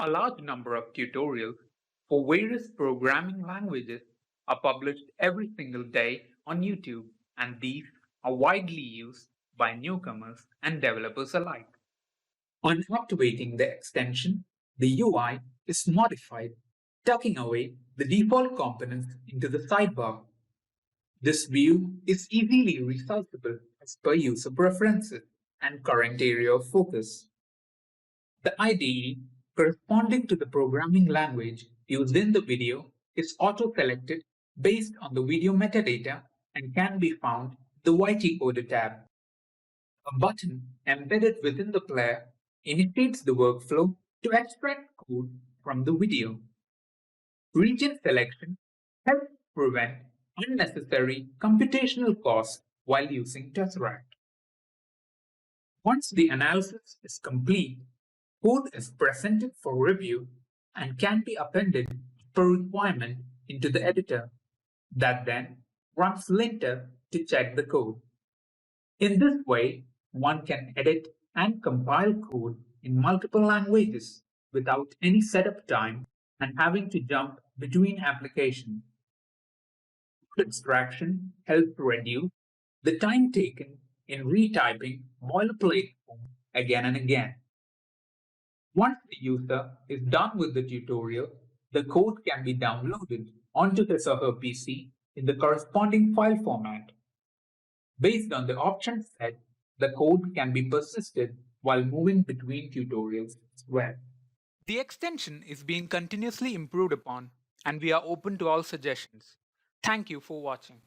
A large number of tutorials for various programming languages are published every single day on YouTube, and these are widely used by newcomers and developers alike. On activating the extension, the UI is modified, tucking away the default components into the sidebar. This view is easily resizable as per user preferences and current area of focus. The IDE corresponding to the programming language used in the video is auto-selected based on the video metadata and can be found in the YTCoder tab. A button embedded within the player initiates the workflow to extract code from the video. Region selection helps prevent unnecessary computational costs while using Tesseract. Once the analysis is complete, code is presented for review and can be appended per requirement into the editor, that then runs linter to check the code. In this way, one can edit and compile code in multiple languages without any setup time and having to jump between applications. Code extraction helps reduce the time taken in retyping boilerplate code again and again. Once the user is done with the tutorial, the code can be downloaded onto his or her PC in the corresponding file format. Based on the options set, the code can be persisted while moving between tutorials as well. The extension is being continuously improved upon, and we are open to all suggestions. Thank you for watching.